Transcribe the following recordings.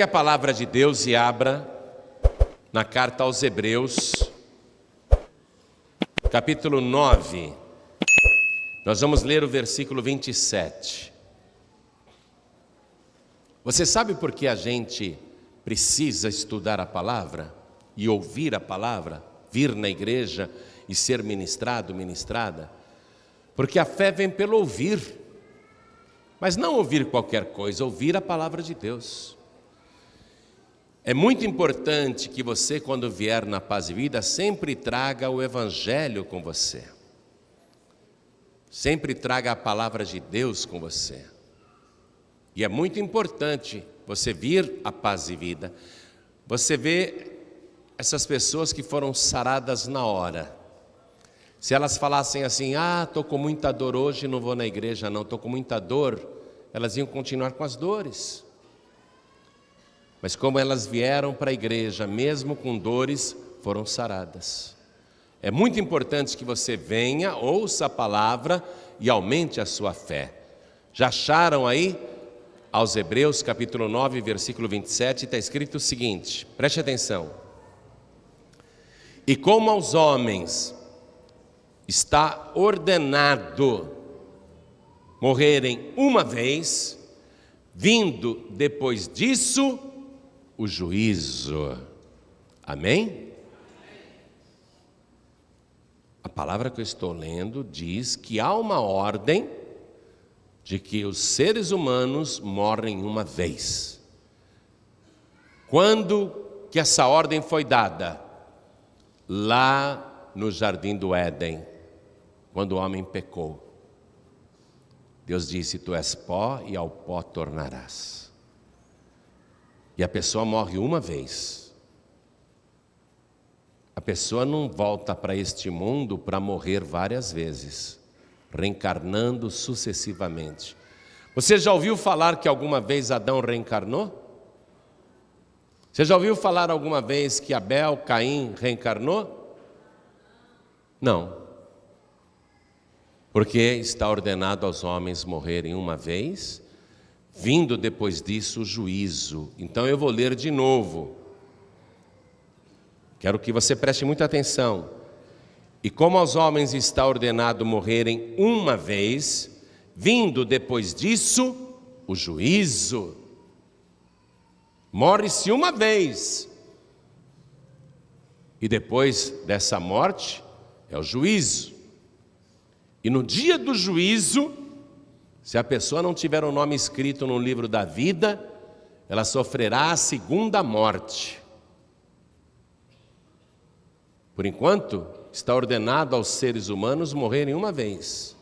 A palavra de Deus e abra na carta aos Hebreus, capítulo 9. Nós vamos ler o versículo 27. Você sabe por que a gente precisa estudar a palavra e ouvir a palavra, vir na igreja e ser ministrado, ministrada? Porque a fé vem pelo ouvir, mas não ouvir qualquer coisa, ouvir a palavra de Deus. É muito importante que você, quando vier na Paz e Vida, sempre traga o Evangelho com você. Sempre traga a palavra de Deus com você. E é muito importante você vir à Paz e Vida. Você vê essas pessoas que foram saradas na hora. Se elas falassem assim, estou com muita dor hoje, não vou na igreja não, estou com muita dor, elas iam continuar com as dores. Mas como elas vieram para a igreja, mesmo com dores, foram saradas. É muito importante que você venha, ouça a palavra e aumente a sua fé. Já acharam aí? Aos Hebreus, capítulo 9, versículo 27, está escrito o seguinte, preste atenção. E como aos homens está ordenado morrerem uma vez, vindo depois disso o juízo. Amém? A palavra que eu estou lendo diz que há uma ordem de que os seres humanos morrem uma vez. Quando que essa ordem foi dada? Lá no jardim do Éden, quando o homem pecou. Deus disse, tu és pó e ao pó tornarás. E a pessoa morre uma vez. A pessoa não volta para este mundo para morrer várias vezes, reencarnando sucessivamente. Você já ouviu falar que alguma vez Adão reencarnou? Você já ouviu falar alguma vez que Abel, Caim reencarnou? Não. Porque está ordenado aos homens morrerem uma vez, vindo depois disso o juízo. Então eu vou ler de novo. Quero que você preste muita atenção. E como aos homens está ordenado morrerem uma vez, vindo depois disso o juízo. Morre-se uma vez. E depois dessa morte é o juízo. E no dia do juízo, se a pessoa não tiver o nome escrito no livro da vida, ela sofrerá a segunda morte. Por enquanto, está ordenado aos seres humanos morrerem uma vez.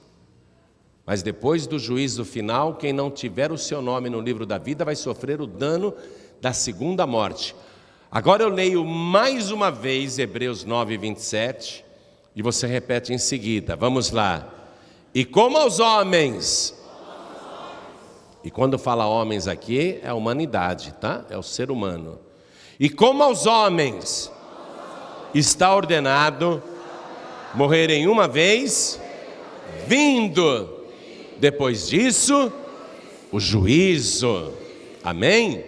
Mas depois do juízo final, quem não tiver o seu nome no livro da vida vai sofrer o dano da segunda morte. Agora eu leio mais uma vez Hebreus 9, 27, e você repete em seguida. Vamos lá. E como aos homens... E quando fala homens aqui, é a humanidade, tá? É o ser humano. E como aos homens está ordenado morrerem uma vez, vindo depois disso o juízo. Amém?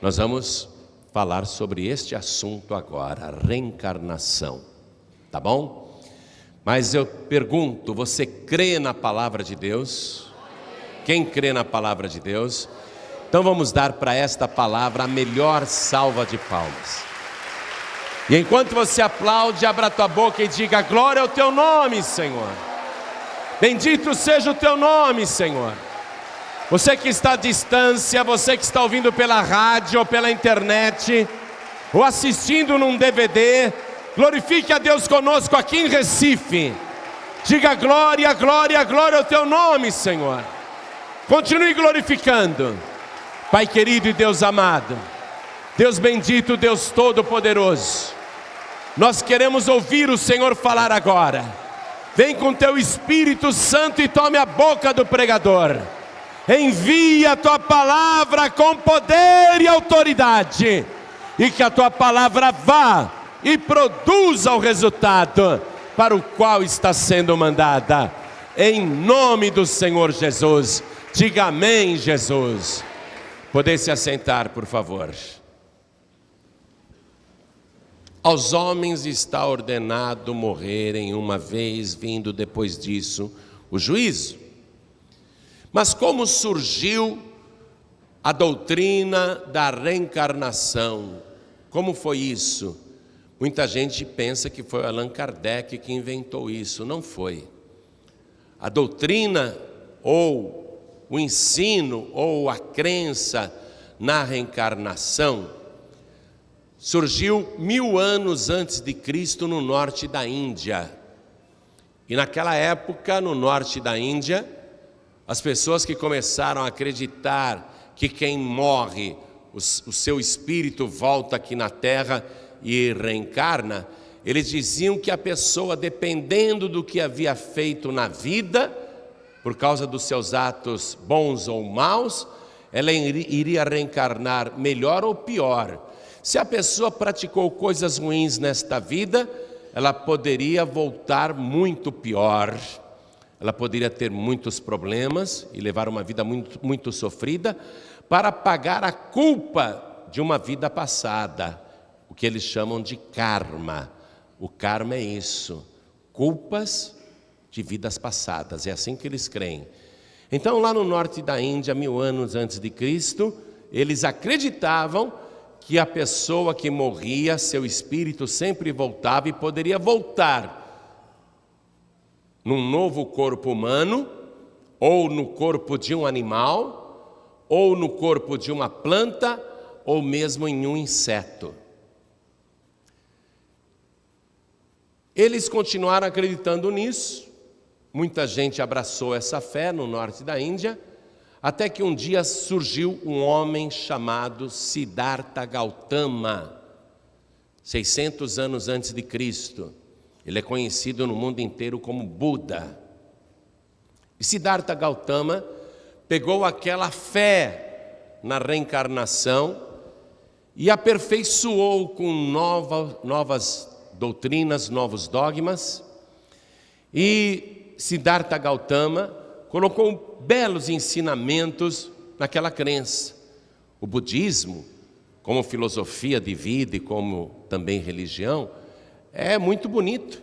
Nós vamos falar sobre este assunto agora, a reencarnação. Tá bom? Mas eu pergunto, você crê na palavra de Deus? Quem crê na palavra de Deus? Então vamos dar para esta palavra a melhor salva de palmas. E enquanto você aplaude, abra a tua boca e diga, glória ao teu nome, Senhor. Bendito seja o teu nome, Senhor. Você que está à distância, você que está ouvindo pela rádio ou pela internet, ou assistindo num DVD, glorifique a Deus conosco aqui em Recife. Diga glória, glória, glória ao teu nome, Senhor. Continue glorificando. Pai querido e Deus amado, Deus bendito, Deus todo-poderoso, nós queremos ouvir o Senhor falar agora. Vem com teu Espírito Santo e tome a boca do pregador. Envia a tua palavra com poder e autoridade, e que a tua palavra vá e produza o resultado para o qual está sendo mandada. Em nome do Senhor Jesus. Diga amém, Jesus. Podem se assentar, por favor. Aos homens está ordenado morrerem uma vez, vindo depois disso o juízo. Mas como surgiu a doutrina da reencarnação? Como foi isso? Muita gente pensa que foi Allan Kardec que inventou isso. Não foi. A doutrina, ou o ensino, ou a crença na reencarnação surgiu 1000 anos antes de Cristo no norte da Índia. E naquela época, no norte da Índia, as pessoas que começaram a acreditar que quem morre, o seu espírito volta aqui na terra e reencarna, eles diziam que a pessoa, dependendo do que havia feito na vida, por causa dos seus atos bons ou maus, ela iria reencarnar melhor ou pior. Se a pessoa praticou coisas ruins nesta vida, ela poderia voltar muito pior. Ela poderia ter muitos problemas e levar uma vida muito sofrida para pagar a culpa de uma vida passada, o que eles chamam de karma. O karma é isso, culpas de vidas passadas, é assim que eles creem. Então, lá no norte da Índia, 1000 anos antes de Cristo, eles acreditavam que a pessoa que morria, seu espírito sempre voltava e poderia voltar num novo corpo humano, ou no corpo de um animal, ou no corpo de uma planta, ou mesmo em um inseto. Eles continuaram acreditando nisso, muita gente abraçou essa fé no norte da Índia, até que um dia surgiu um homem chamado Siddhartha Gautama, 600 anos antes de Cristo. Ele é conhecido no mundo inteiro como Buda. E Siddhartha Gautama pegou aquela fé na reencarnação e aperfeiçoou com novas doutrinas, novos dogmas. E Siddhartha Gautama colocou belos ensinamentos naquela crença. O budismo, como filosofia de vida e como também religião, é muito bonito,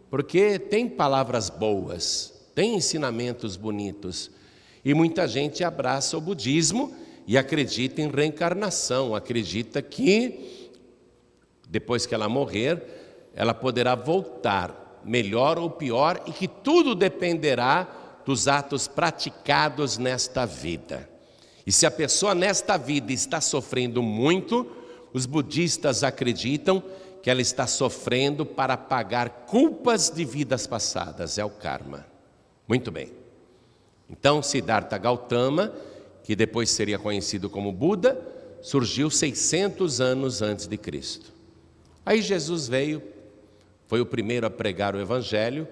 porque tem palavras boas, tem ensinamentos bonitos. E muita gente abraça o budismo e acredita em reencarnação, acredita que depois que ela morrer, ela poderá voltar, melhor ou pior, e que tudo dependerá dos atos praticados nesta vida. E se a pessoa nesta vida está sofrendo muito, os budistas acreditam que ela está sofrendo para pagar culpas de vidas passadas, é o karma. Muito bem. Então, Siddhartha Gautama, que depois seria conhecido como Buda, surgiu 600 anos antes de Cristo. Aí Jesus veio, foi o primeiro a pregar o Evangelho,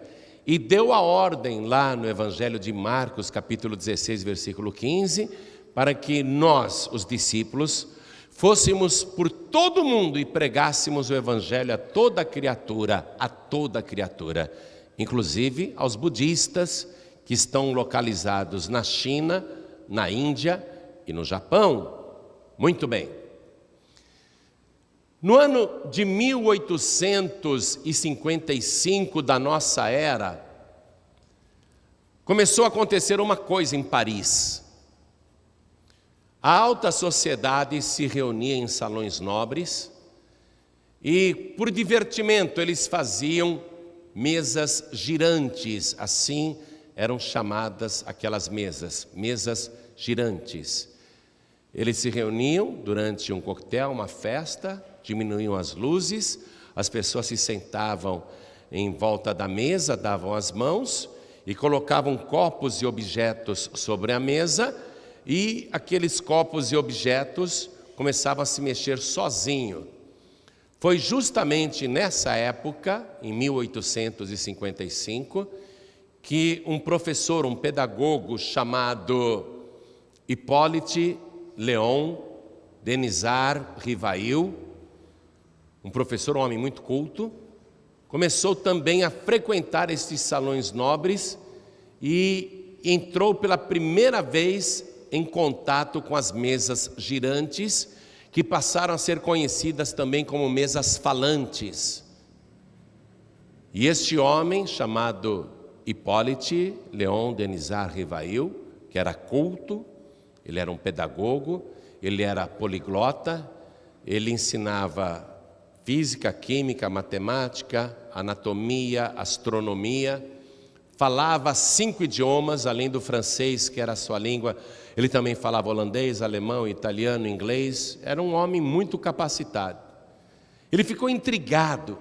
e deu a ordem lá no Evangelho de Marcos, capítulo 16, versículo 15, para que nós, os discípulos, fôssemos por todo mundo e pregássemos o Evangelho a toda criatura, inclusive aos budistas que estão localizados na China, na Índia e no Japão. Muito bem. No ano de 1855 da nossa era, começou a acontecer uma coisa em Paris. A alta sociedade se reunia em salões nobres e, por divertimento, eles faziam mesas girantes, assim eram chamadas aquelas mesas girantes. Eles se reuniam durante um coquetel, uma festa, diminuíam as luzes, as pessoas se sentavam em volta da mesa, davam as mãos e colocavam copos e objetos sobre a mesa, e aqueles copos e objetos começavam a se mexer sozinho. Foi justamente nessa época, em 1855, que um professor, um pedagogo chamado Hippolyte Léon Denisard Rivail, um professor, um homem muito culto, começou também a frequentar estes salões nobres e entrou pela primeira vez em contato com as mesas girantes, que passaram a ser conhecidas também como mesas falantes. E este homem, chamado Hippolyte Léon Denisard Rivail, que era culto, ele era um pedagogo, ele era poliglota, ele ensinava física, química, matemática, anatomia, astronomia, falava 5 idiomas, além do francês, que era a sua língua, ele também falava holandês, alemão, italiano, inglês, era um homem muito capacitado. Ele ficou intrigado,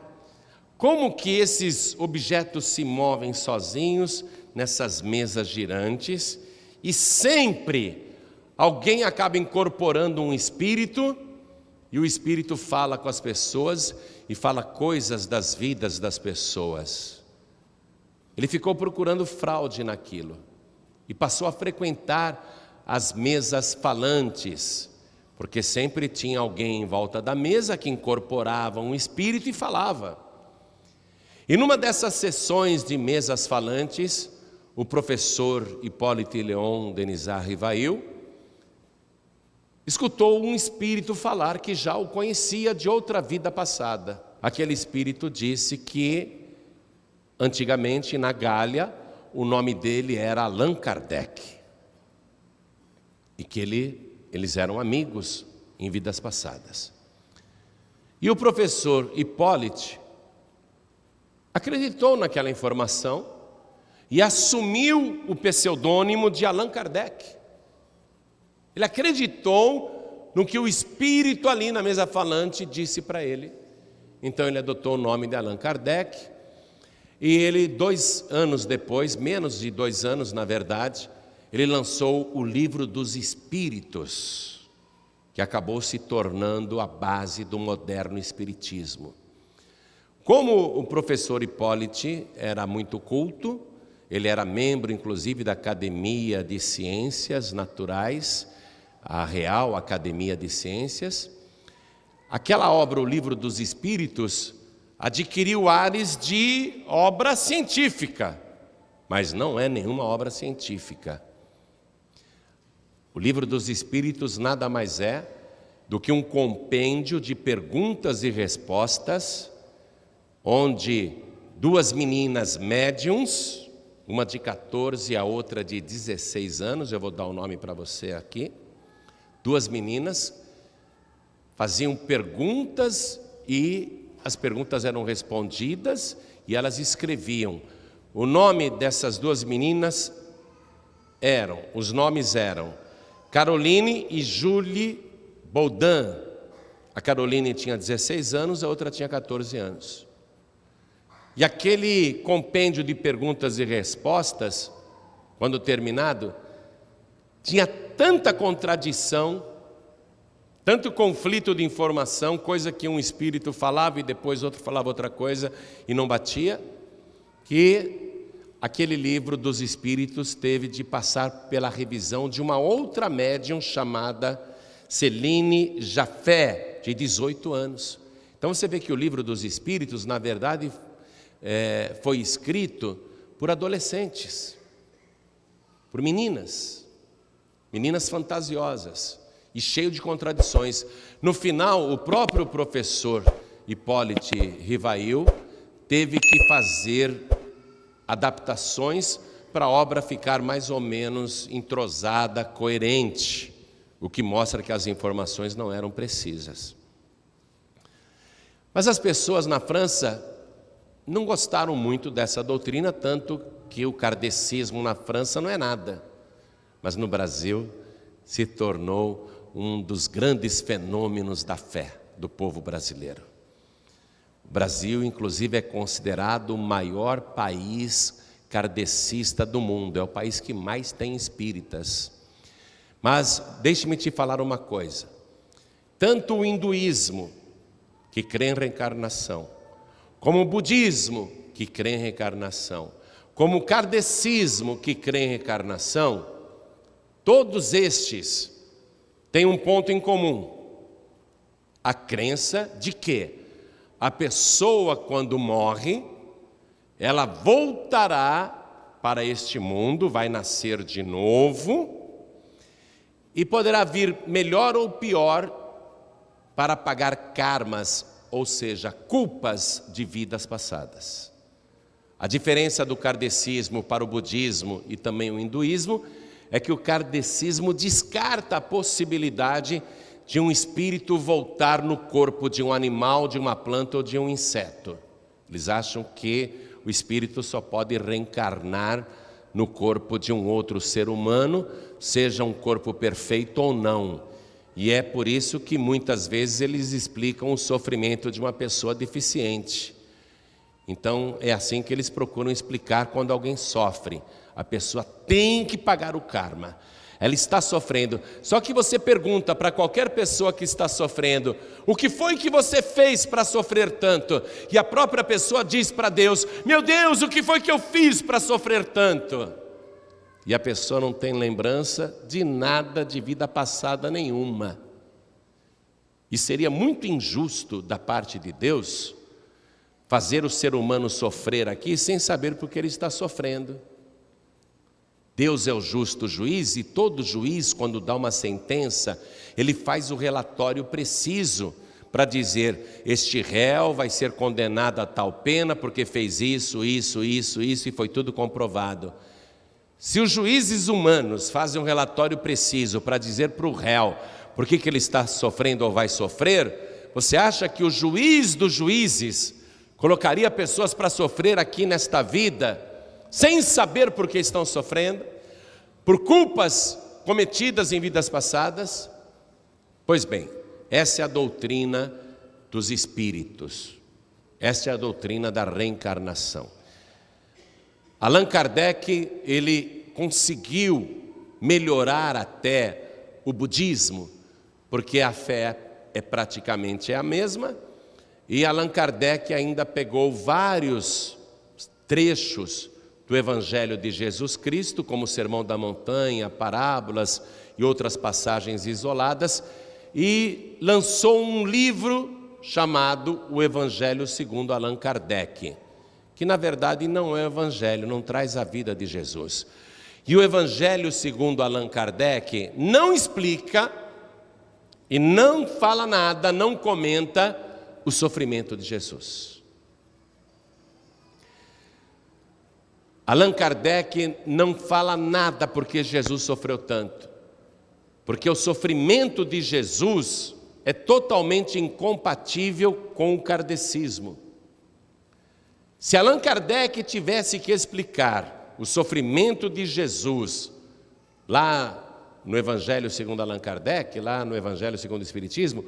como que esses objetos se movem sozinhos nessas mesas girantes, e sempre alguém acaba incorporando um espírito, e o espírito fala com as pessoas, e fala coisas das vidas das pessoas. Ele ficou procurando fraude naquilo e passou a frequentar as mesas falantes, porque sempre tinha alguém em volta da mesa que incorporava um espírito e falava. E numa dessas sessões de mesas falantes, o professor Hippolyte Léon Denisard Rivail escutou um espírito falar que já o conhecia de outra vida passada. Aquele espírito disse que antigamente, na Gália, o nome dele era Allan Kardec. E que eles eram amigos em vidas passadas. E o professor Hippolyte acreditou naquela informação e assumiu o pseudônimo de Allan Kardec. Ele acreditou no que o espírito ali na mesa falante disse para ele. Então ele adotou o nome de Allan Kardec. E ele, 2 anos depois, menos de 2 anos na verdade, ele lançou o Livro dos Espíritos, que acabou se tornando a base do moderno espiritismo. Como o professor Hippolyte era muito culto, ele era membro inclusive da Academia de Ciências Naturais, a Real Academia de Ciências, aquela obra, o Livro dos Espíritos, adquiriu ares de obra científica, mas não é nenhuma obra científica. O Livro dos Espíritos nada mais é do que um compêndio de perguntas e respostas, onde 2 meninas médiums, uma de 14 e a outra de 16 anos, eu vou dar o nome para você aqui, 2 meninas faziam perguntas e as perguntas eram respondidas e elas escreviam. O nome dessas 2 meninas os nomes eram Caroline e Julie Baudin. A Caroline tinha 16 anos, a outra tinha 14 anos. E aquele compêndio de perguntas e respostas, quando terminado, tinha tanta contradição, tanto conflito de informação, coisa que um espírito falava e depois outro falava outra coisa e não batia, que aquele livro dos espíritos teve de passar pela revisão de uma outra médium chamada Céline Jaffé, de 18 anos. Então você vê que o livro dos espíritos, na verdade, foi escrito por adolescentes, por meninas fantasiosas, e cheio de contradições. No final, o próprio professor Hippolyte Rivail teve que fazer adaptações para a obra ficar mais ou menos entrosada, coerente, o que mostra que as informações não eram precisas. Mas as pessoas na França não gostaram muito dessa doutrina, tanto que o kardecismo na França não é nada, mas no Brasil se tornou um dos grandes fenômenos da fé do povo brasileiro. O Brasil, inclusive, é considerado o maior país kardecista do mundo, é o país que mais tem espíritas. Mas deixe-me te falar uma coisa, tanto o hinduísmo, que crê em reencarnação, como o budismo, que crê em reencarnação, como o kardecismo, que crê em reencarnação, todos estes têm um ponto em comum: a crença de que a pessoa, quando morre, ela voltará para este mundo, vai nascer de novo, E poderá vir melhor ou pior para pagar karmas, ou seja, culpas de vidas passadas. A diferença do kardecismo para o budismo e também o hinduísmo é que o kardecismo descarta a possibilidade de um espírito voltar no corpo de um animal, de uma planta ou de um inseto. Eles acham que o espírito só pode reencarnar no corpo de um outro ser humano, seja um corpo perfeito ou não. E é por isso que muitas vezes eles explicam o sofrimento de uma pessoa deficiente. Então é assim que eles procuram explicar quando alguém sofre. A pessoa tem que pagar o karma. Ela está sofrendo. Só que você pergunta para qualquer pessoa que está sofrendo: o que foi que você fez para sofrer tanto? E a própria pessoa diz para Deus: meu Deus, o que foi que eu fiz para sofrer tanto? E a pessoa não tem lembrança de nada de vida passada nenhuma. E seria muito injusto da parte de Deus fazer o ser humano sofrer aqui sem saber por que ele está sofrendo. Deus é o justo juiz, e todo juiz, quando dá uma sentença, ele faz o relatório preciso para dizer: este réu vai ser condenado a tal pena porque fez isso, e foi tudo comprovado. Se os juízes humanos fazem um relatório preciso para dizer para o réu por que ele está sofrendo ou vai sofrer, você acha que o juiz dos juízes colocaria pessoas para sofrer aqui nesta vida, sem saber por que estão sofrendo, por culpas cometidas em vidas passadas? Pois bem, essa é a doutrina dos espíritos, essa é a doutrina da reencarnação. Allan Kardec, ele conseguiu melhorar até o budismo, porque a fé é praticamente a mesma, e Allan Kardec ainda pegou vários trechos do Evangelho de Jesus Cristo, como o Sermão da Montanha, parábolas e outras passagens isoladas, e lançou um livro chamado O Evangelho segundo Allan Kardec, que na verdade não é o Evangelho, não traz a vida de Jesus. E o Evangelho segundo Allan Kardec não explica e não fala nada, não comenta o sofrimento de Jesus. Allan Kardec não fala nada porque Jesus sofreu tanto, porque o sofrimento de Jesus é totalmente incompatível com o kardecismo. Se Allan Kardec tivesse que explicar o sofrimento de Jesus lá no Evangelho segundo Allan Kardec, lá no Evangelho segundo o Espiritismo,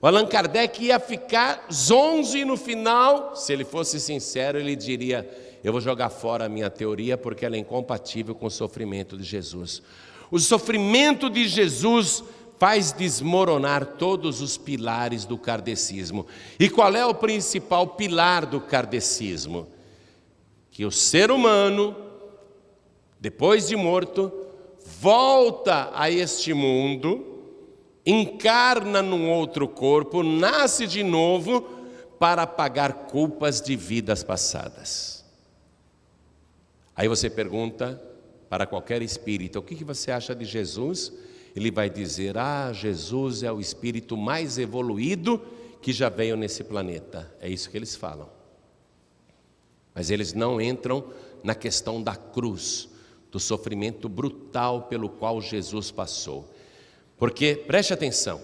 o Allan Kardec ia ficar zonzo e no final, se ele fosse sincero, ele diria: eu vou jogar fora a minha teoria porque ela é incompatível com o sofrimento de Jesus. O sofrimento de Jesus faz desmoronar todos os pilares do kardecismo. E qual é o principal pilar do kardecismo? Que o ser humano, depois de morto, volta a este mundo, encarna num outro corpo, nasce de novo para pagar culpas de vidas passadas. Aí você pergunta para qualquer espírita: o que você acha de Jesus? Ele vai dizer: Jesus é o espírito mais evoluído que já veio nesse planeta. É isso que eles falam. Mas eles não entram na questão da cruz, do sofrimento brutal pelo qual Jesus passou. Porque, preste atenção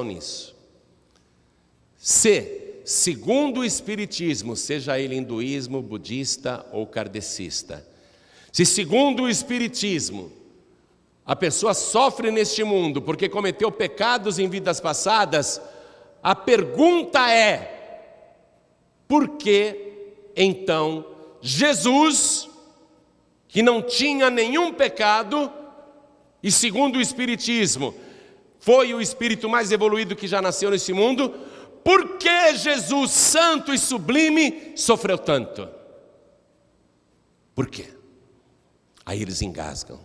nisso. Se, segundo o Espiritismo, seja ele hinduísmo, budista ou kardecista, se segundo o Espiritismo a pessoa sofre neste mundo porque cometeu pecados em vidas passadas, a pergunta é: por que então Jesus, que não tinha nenhum pecado, e segundo o Espiritismo foi o espírito mais evoluído que já nasceu nesse mundo, por que Jesus, santo e sublime, sofreu tanto? Por quê? Aí eles engasgam,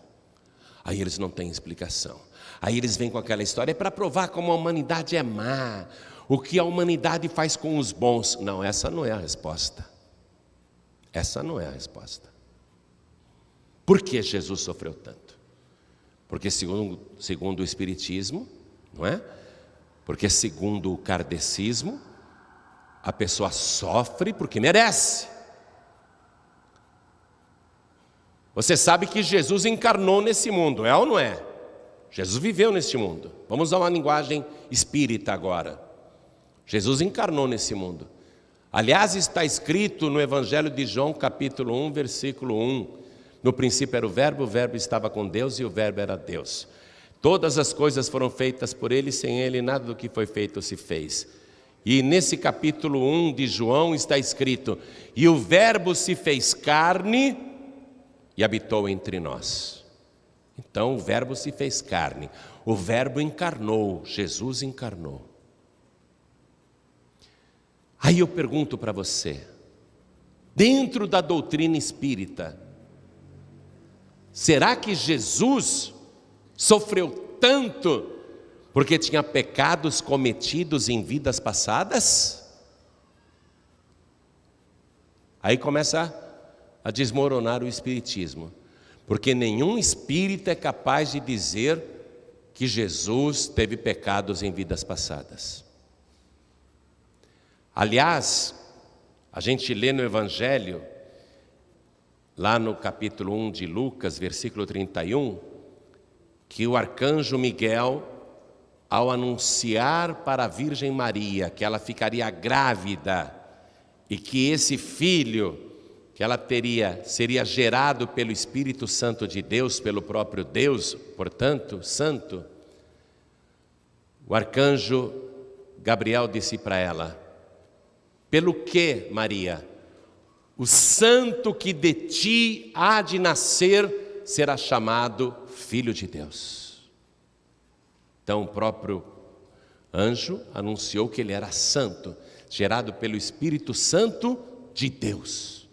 aí eles não têm explicação, aí eles vêm com aquela história: é para provar como a humanidade é má, o que a humanidade faz com os bons. Não, essa não é a resposta. Essa não é a resposta. Por que Jesus sofreu tanto? Porque segundo o Espiritismo, não é? Porque segundo o kardecismo, a pessoa sofre porque merece. Você sabe que Jesus encarnou nesse mundo, é ou não é? Jesus viveu neste mundo. Vamos usar uma linguagem espírita agora. Jesus encarnou nesse mundo. Aliás, está escrito no Evangelho de João, capítulo 1, versículo 1. No princípio era o Verbo estava com Deus e o Verbo era Deus. Todas as coisas foram feitas por Ele, sem Ele nada do que foi feito se fez. E nesse capítulo 1 de João está escrito: e o Verbo se fez carne e habitou entre nós. Então o Verbo se fez carne, o Verbo encarnou, Jesus encarnou. Aí eu pergunto para você, dentro da doutrina espírita, será que Jesus sofreu tanto porque tinha pecados cometidos em vidas passadas? Aí começa a desmoronar o espiritismo, porque nenhum espírita é capaz de dizer que Jesus teve pecados em vidas passadas. Aliás, a gente lê no Evangelho, lá no capítulo 1 de Lucas, versículo 31, que o arcanjo Miguel, ao anunciar para a Virgem Maria que ela ficaria grávida e que esse filho que ela teria seria gerado pelo Espírito Santo de Deus, pelo próprio Deus, portanto, santo, o arcanjo Gabriel disse para ela: pelo que, Maria? O santo que de ti há de nascer será chamado Filho de Deus. Então o próprio anjo anunciou que ele era santo, gerado pelo Espírito Santo de Deus,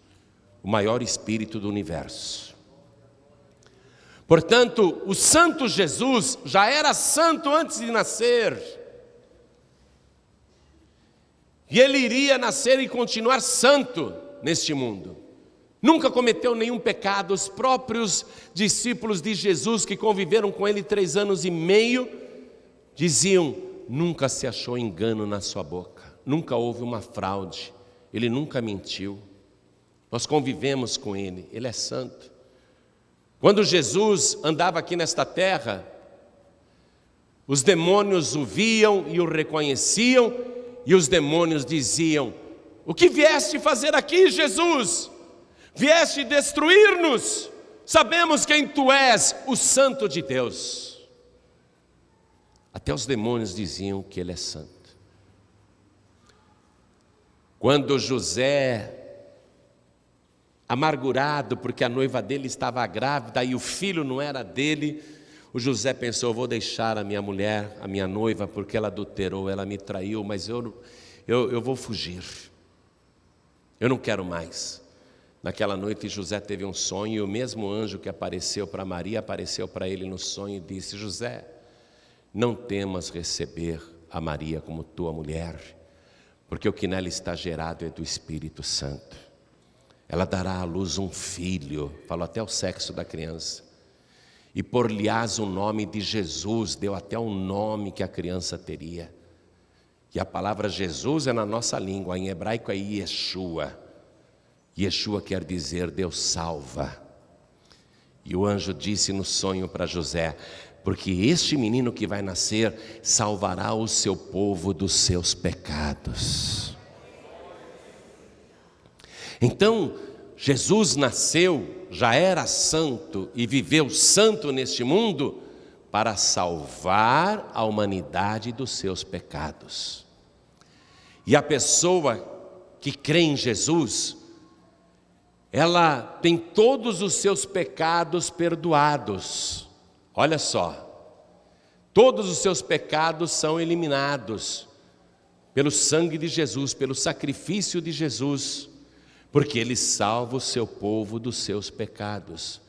o maior Espírito do universo. Portanto, o santo Jesus já era santo antes de nascer. E ele iria nascer e continuar santo neste mundo. Nunca cometeu nenhum pecado. Os próprios discípulos de Jesus que conviveram com ele 3 anos e meio diziam: nunca se achou engano na sua boca, nunca houve uma fraude, ele nunca mentiu. Nós convivemos com ele, ele é santo. Quando Jesus andava aqui nesta terra, os demônios o viam e o reconheciam, e os demônios diziam: o que vieste fazer aqui, Jesus? Vieste destruir-nos? Sabemos quem tu és, o Santo de Deus. Até os demônios diziam que ele é santo. Quando José, amargurado porque a noiva dele estava grávida e o filho não era dele, o José pensou: vou deixar a minha mulher, a minha noiva, porque ela adulterou, ela me traiu, mas eu vou fugir, eu não quero mais. Naquela noite José teve um sonho, e o mesmo anjo que apareceu para Maria, apareceu para ele no sonho e disse: José, não temas receber a Maria como tua mulher, porque o que nela está gerado é do Espírito Santo. Ela dará à luz um filho, falou até o sexo da criança, e por-lhe-ás o nome de Jesus, deu até o nome que a criança teria. E a palavra Jesus é na nossa língua, em hebraico é Yeshua. Yeshua quer dizer Deus salva. E o anjo disse no sonho para José: porque este menino que vai nascer salvará o seu povo dos seus pecados. Então, Jesus nasceu, já era santo e viveu santo neste mundo para salvar a humanidade dos seus pecados. E a pessoa que crê em Jesus, ela tem todos os seus pecados perdoados. Olha só, todos os seus pecados são eliminados pelo sangue de Jesus, pelo sacrifício de Jesus, porque Ele salva o seu povo dos seus pecados.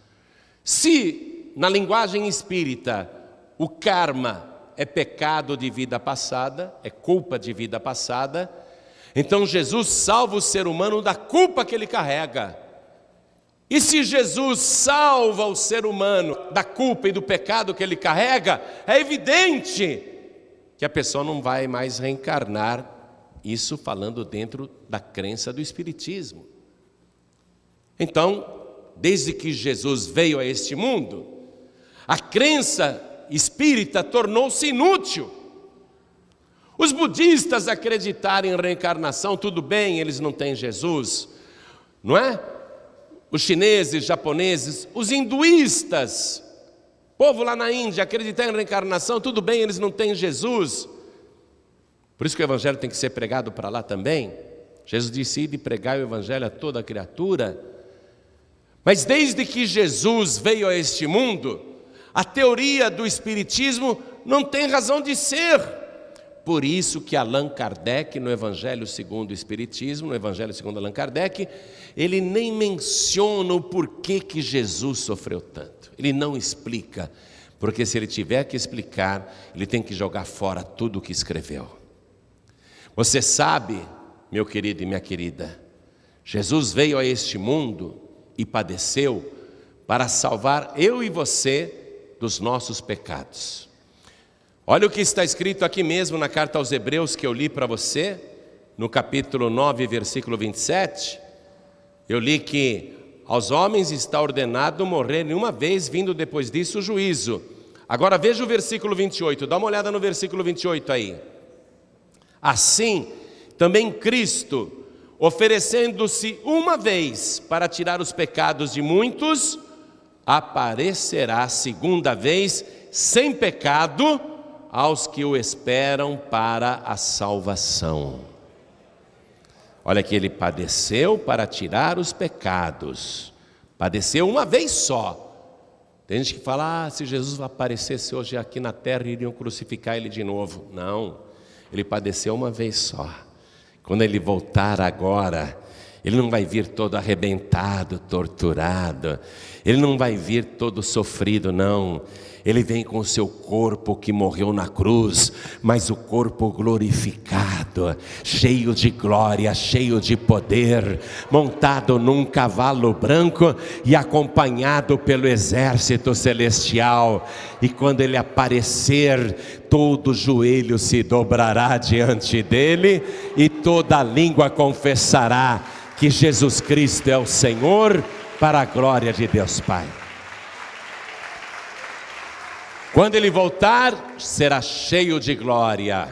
Se, na linguagem espírita, o karma é pecado de vida passada, é culpa de vida passada, então Jesus salva o ser humano da culpa que ele carrega. E se Jesus salva o ser humano da culpa e do pecado que ele carrega, é evidente que a pessoa não vai mais reencarnar, isso falando dentro da crença do Espiritismo. Então, desde que Jesus veio a este mundo, a crença espírita tornou-se inútil. Os budistas acreditarem em reencarnação, tudo bem, eles não têm Jesus, não é? Os chineses, japoneses, os hinduístas, povo lá na Índia, acreditar em reencarnação, tudo bem, eles não têm Jesus. Por isso que o evangelho tem que ser pregado para lá também. Jesus disse: ide pregar o evangelho a toda criatura. Mas desde que Jesus veio a este mundo, a teoria do Espiritismo não tem razão de ser. Por isso que Allan Kardec, no Evangelho segundo o Espiritismo, no Evangelho segundo Allan Kardec, ele nem menciona o porquê que Jesus sofreu tanto. Ele não explica, porque se ele tiver que explicar, ele tem que jogar fora tudo o que escreveu. Você sabe, meu querido e minha querida, Jesus veio a este mundo e padeceu para salvar eu e você dos nossos pecados. Olha o que está escrito aqui mesmo na carta aos Hebreus que eu li para você, no capítulo 9, versículo 27. Eu li que aos homens está ordenado morrerem uma vez, vindo depois disso o juízo. Agora veja o versículo 28, dá uma olhada no versículo 28 aí. Assim, também Cristo, oferecendo-se uma vez para tirar os pecados de muitos, aparecerá segunda vez sem pecado aos que o esperam para a salvação. Olha que ele padeceu para tirar os pecados, padeceu uma vez só. Tem gente que fala: se Jesus aparecesse hoje aqui na terra, iriam crucificar ele de novo. Não, ele padeceu uma vez só. Quando ele voltar agora, ele não vai vir todo arrebentado, torturado, ele não vai vir todo sofrido, não. Ele vem com o seu corpo que morreu na cruz, mas o corpo glorificado, cheio de glória, cheio de poder, montado num cavalo branco e acompanhado pelo exército celestial. E quando ele aparecer, todo joelho se dobrará diante dele e toda língua confessará que Jesus Cristo é o Senhor, para a glória de Deus Pai. Quando ele voltar, será cheio de glória,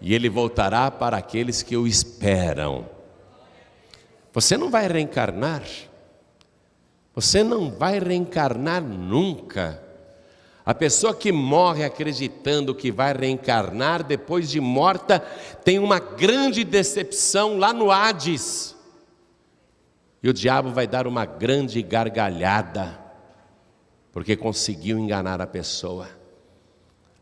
e ele voltará para aqueles que o esperam. Você não vai reencarnar, você não vai reencarnar nunca. A pessoa que morre acreditando que vai reencarnar depois de morta, tem uma grande decepção lá no Hades, e o diabo vai dar uma grande gargalhada, porque conseguiu enganar a pessoa.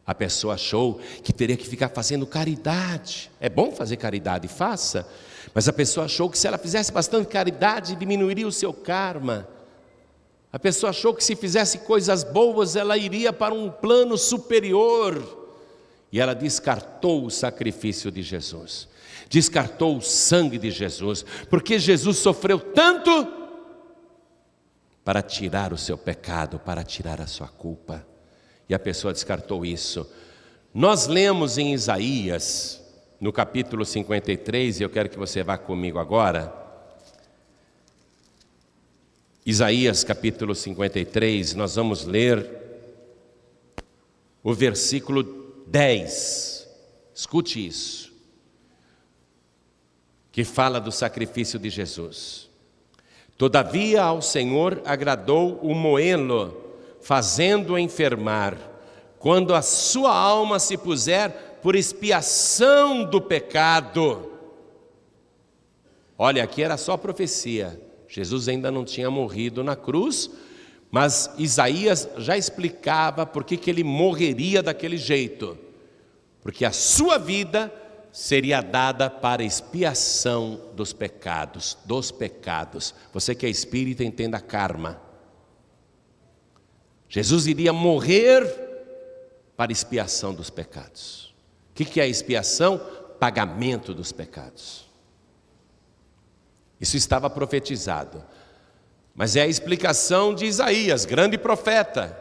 A pessoa achou que teria que ficar fazendo caridade. É bom fazer caridade, faça. Mas a pessoa achou que se ela fizesse bastante caridade, diminuiria o seu karma. A pessoa achou que se fizesse coisas boas, ela iria para um plano superior. E ela descartou o sacrifício de Jesus. Descartou o sangue de Jesus. Porque Jesus sofreu tanto para tirar o seu pecado, para tirar a sua culpa. E a pessoa descartou isso. Nós lemos em Isaías, no capítulo 53, e eu quero que você vá comigo agora. Isaías capítulo 53, nós vamos ler o versículo 10. Escute isso, que fala do sacrifício de Jesus. Todavia ao Senhor agradou o moê-lo, fazendo-o enfermar, quando a sua alma se puser por expiação do pecado. Olha, aqui era só profecia. Jesus ainda não tinha morrido na cruz, mas Isaías já explicava por que ele morreria daquele jeito. Porque a sua vida seria dada para expiação dos pecados, Você que é espírita, entenda karma. Jesus iria morrer para expiação dos pecados. O que é expiação? Pagamento dos pecados. Isso estava profetizado. Mas é a explicação de Isaías, grande profeta.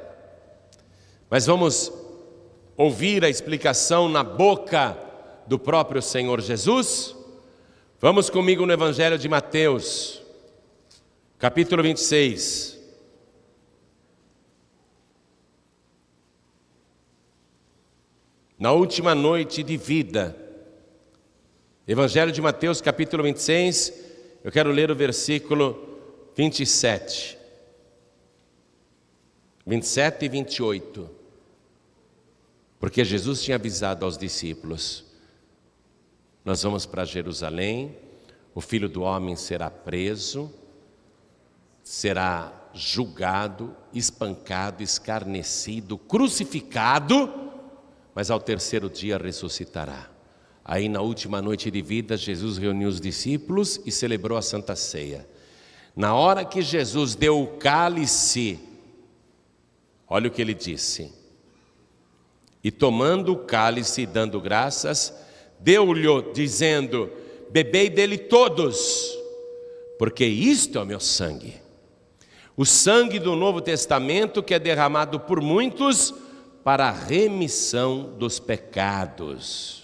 Mas vamos ouvir a explicação na boca do próprio Senhor Jesus? Vamos comigo no Evangelho de Mateus, capítulo 26. Na última noite de vida, Evangelho de Mateus, capítulo 26, eu quero ler o versículo 27 e 28, porque Jesus tinha avisado aos discípulos: nós vamos para Jerusalém, o Filho do Homem será preso, será julgado, espancado, escarnecido, crucificado, mas ao terceiro dia ressuscitará. Aí na última noite de vida, Jesus reuniu os discípulos e celebrou a Santa Ceia. Na hora que Jesus deu o cálice, olha o que ele disse: e tomando o cálice e dando graças, deu-lhe, dizendo: bebei dele todos, porque isto é o meu sangue, o sangue do Novo Testamento, que é derramado por muitos para a remissão dos pecados.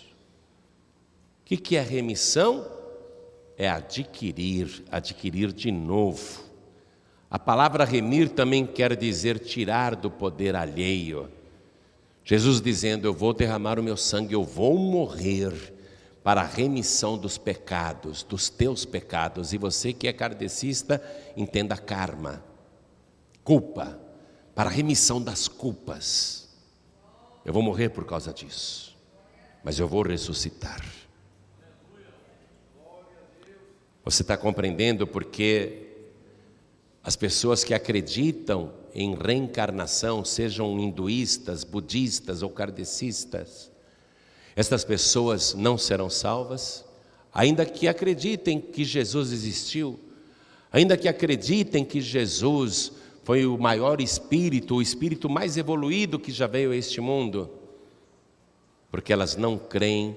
O que é remissão? É adquirir de novo. A palavra remir também quer dizer tirar do poder alheio. Jesus dizendo: eu vou derramar o meu sangue, eu vou morrer para a remissão dos pecados, dos teus pecados. E você que é kardecista, entenda karma, culpa, para a remissão das culpas. Eu vou morrer por causa disso, mas eu vou ressuscitar. Você está compreendendo porque as pessoas que acreditam em reencarnação, sejam hinduístas, budistas ou kardecistas, estas pessoas não serão salvas, ainda que acreditem que Jesus existiu, ainda que acreditem que Jesus foi o maior espírito, o espírito mais evoluído que já veio a este mundo, porque elas não creem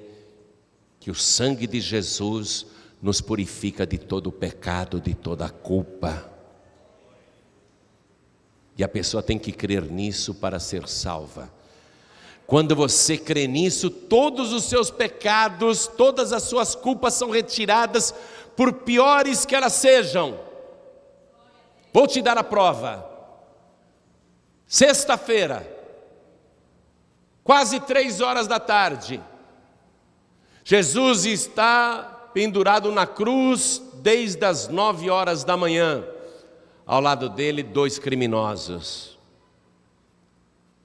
que o sangue de Jesus nos purifica de todo o pecado, de toda a culpa. E a pessoa tem que crer nisso para ser salva. Quando você crê nisso, todos os seus pecados, todas as suas culpas são retiradas, por piores que elas sejam. Vou te dar a prova. Sexta-feira, quase 3 horas da tarde, Jesus está pendurado na cruz desde as 9 horas da manhã. Ao lado dele, 2 criminosos,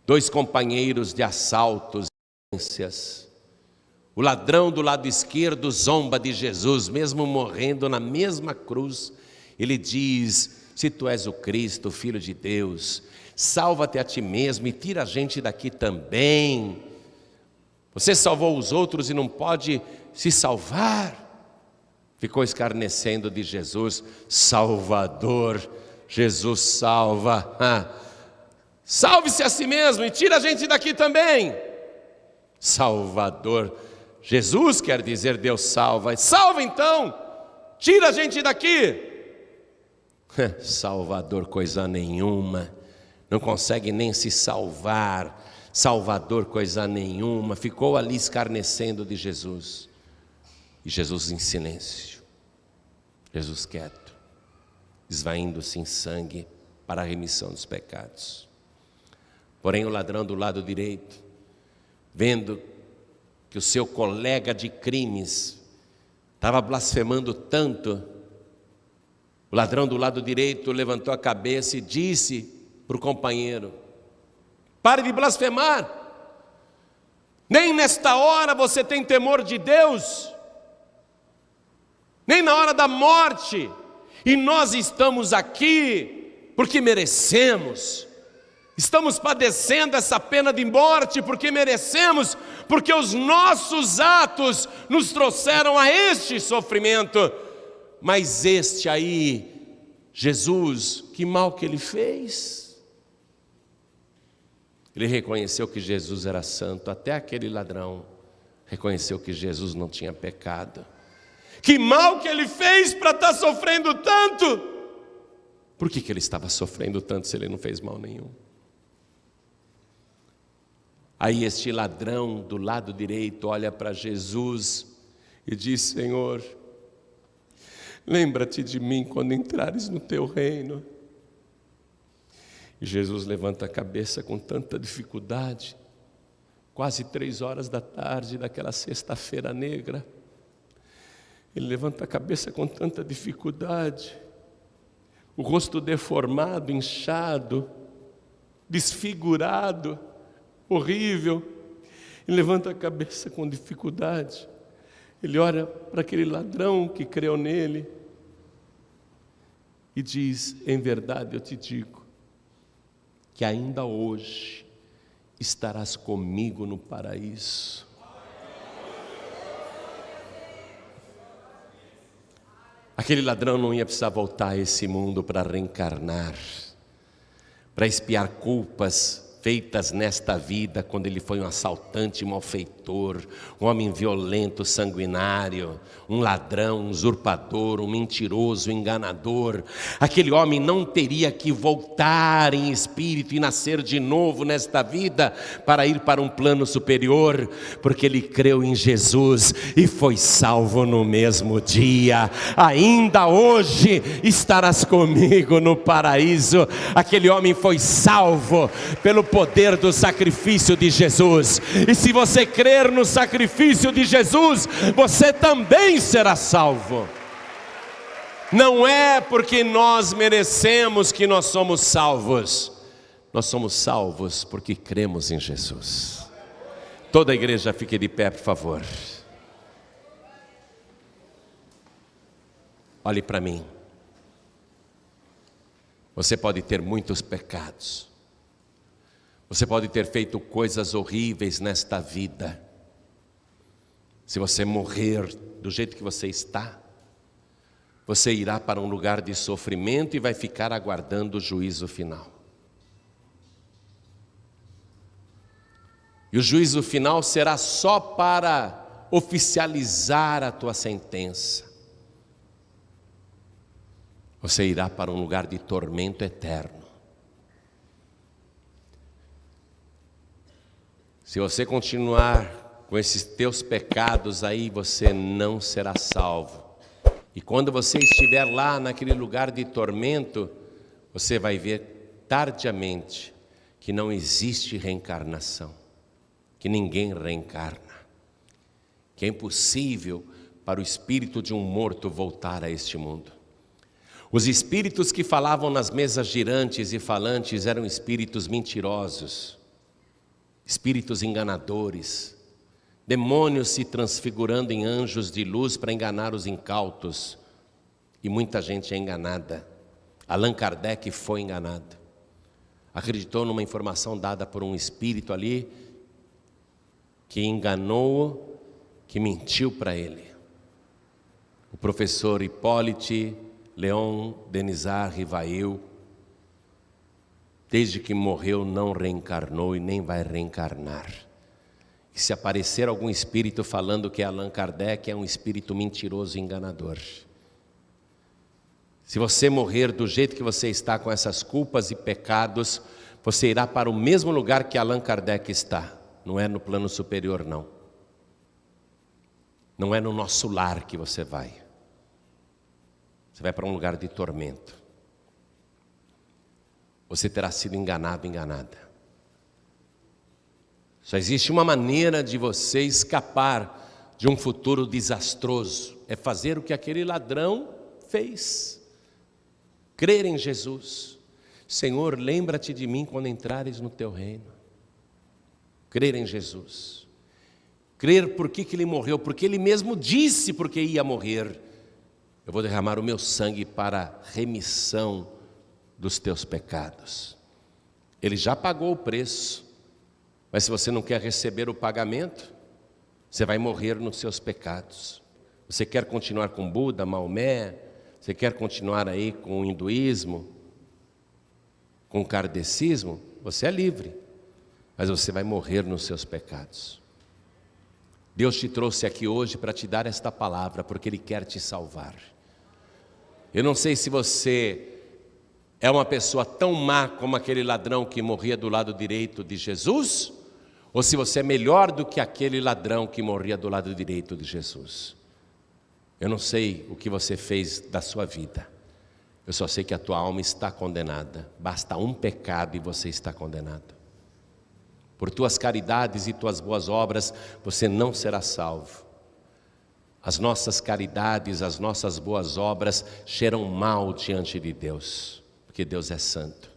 2 companheiros de assaltos e violências. O ladrão do lado esquerdo zomba de Jesus, mesmo morrendo na mesma cruz. Ele diz: se tu és o Cristo, o Filho de Deus, salva-te a ti mesmo e tira a gente daqui também. Você salvou os outros e não pode se salvar. Ficou escarnecendo de Jesus. Salvador, Jesus salva. Salve-se a si mesmo e tira a gente daqui também. Salvador, Jesus quer dizer Deus salva. Salva então, tira a gente daqui. Salvador coisa nenhuma, não consegue nem se salvar. Salvador coisa nenhuma, ficou ali escarnecendo de Jesus. E Jesus em silêncio, Jesus quieto, esvaindo-se em sangue para a remissão dos pecados. Porém o ladrão do lado direito, vendo que o seu colega de crimes estava blasfemando tanto, o ladrão do lado direito levantou a cabeça e disse para o companheiro: pare de blasfemar, nem nesta hora você tem temor de Deus, nem na hora da morte, e nós estamos aqui porque merecemos, estamos padecendo essa pena de morte porque merecemos, porque os nossos atos nos trouxeram a este sofrimento. Mas este aí, Jesus, que mal que ele fez? Ele reconheceu que Jesus era santo, até aquele ladrão reconheceu que Jesus não tinha pecado. Que mal que ele fez para estar sofrendo tanto? Por que ele estava sofrendo tanto se ele não fez mal nenhum? Aí este ladrão do lado direito olha para Jesus e diz: Senhor, lembra-te de mim quando entrares no teu reino. E Jesus levanta a cabeça com tanta dificuldade, quase 3 horas da tarde daquela sexta-feira negra. Ele levanta a cabeça com tanta dificuldade, o rosto deformado, inchado, desfigurado, horrível. Ele levanta a cabeça com dificuldade. Ele olha para aquele ladrão que creu nele e diz: em verdade eu te digo, que ainda hoje estarás comigo no paraíso. Aquele ladrão não ia precisar voltar a esse mundo para reencarnar, para expiar culpas feitas nesta vida, quando ele foi um assaltante malfeitor, um homem violento, sanguinário, um ladrão, um usurpador, um mentiroso, um enganador. Aquele homem não teria que voltar em espírito e nascer de novo nesta vida para ir para um plano superior, porque ele creu em Jesus e foi salvo no mesmo dia. Ainda hoje estarás comigo no paraíso. Aquele homem foi salvo pelo poder do sacrifício de Jesus, e se você crer no sacrifício de Jesus, você também será salvo. Não é porque nós merecemos que nós somos salvos, nós somos salvos porque cremos em Jesus. Toda a igreja fique de pé, por favor. Olhe para mim. Você pode ter muitos pecados, você pode ter feito coisas horríveis nesta vida. Se você morrer do jeito que você está, você irá para um lugar de sofrimento e vai ficar aguardando o juízo final. E o juízo final será só para oficializar a tua sentença. Você irá para um lugar de tormento eterno. Se você continuar com esses teus pecados aí, você não será salvo. E quando você estiver lá naquele lugar de tormento, você vai ver tardiamente que não existe reencarnação, que ninguém reencarna, que é impossível para o espírito de um morto voltar a este mundo. Os espíritos que falavam nas mesas girantes e falantes eram espíritos mentirosos, espíritos enganadores, demônios se transfigurando em anjos de luz para enganar os incautos, e muita gente é enganada. Allan Kardec foi enganado, acreditou numa informação dada por um espírito ali, que enganou-o, que mentiu para ele. O professor Hippolyte Léon Denisard Rivail, desde que morreu não reencarnou e nem vai reencarnar. E se aparecer algum espírito falando que é Allan Kardec, é um espírito mentiroso e enganador. Se você morrer do jeito que você está, com essas culpas e pecados, você irá para o mesmo lugar que Allan Kardec está. Não é no plano superior, não. Não é no nosso lar que você vai. Você vai para um lugar de tormento. Você terá sido enganado, enganada. Só existe uma maneira de você escapar de um futuro desastroso. É fazer o que aquele ladrão fez. Crer em Jesus. Senhor, lembra-te de mim quando entrares no teu reino. Crer em Jesus. Crer por que ele morreu, porque ele mesmo disse porque ia morrer. Eu vou derramar o meu sangue para remissão dos teus pecados. Ele já pagou o preço, mas se você não quer receber o pagamento, você vai morrer nos seus pecados. Você quer continuar com Buda, Maomé, você quer continuar aí com o hinduísmo, com o kardecismo, você é livre, mas você vai morrer nos seus pecados. Deus te trouxe aqui hoje para te dar esta palavra, porque Ele quer te salvar. Eu não sei se você é uma pessoa tão má como aquele ladrão que morria do lado direito de Jesus, ou se você é melhor do que aquele ladrão que morria do lado direito de Jesus. Eu não sei o que você fez da sua vida, eu só sei que a tua alma está condenada. Basta um pecado e você está condenado. Por tuas caridades e tuas boas obras você não será salvo. As nossas caridades, as nossas boas obras cheiram mal diante de Deus, porque Deus é santo.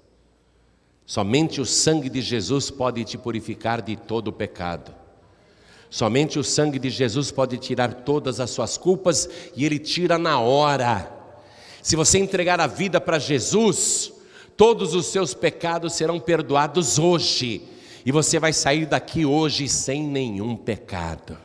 Somente o sangue de Jesus pode te purificar de todo o pecado. Somente o sangue de Jesus pode tirar todas as suas culpas, e Ele tira na hora. Se você entregar a vida para Jesus, todos os seus pecados serão perdoados hoje, e você vai sair daqui hoje sem nenhum pecado.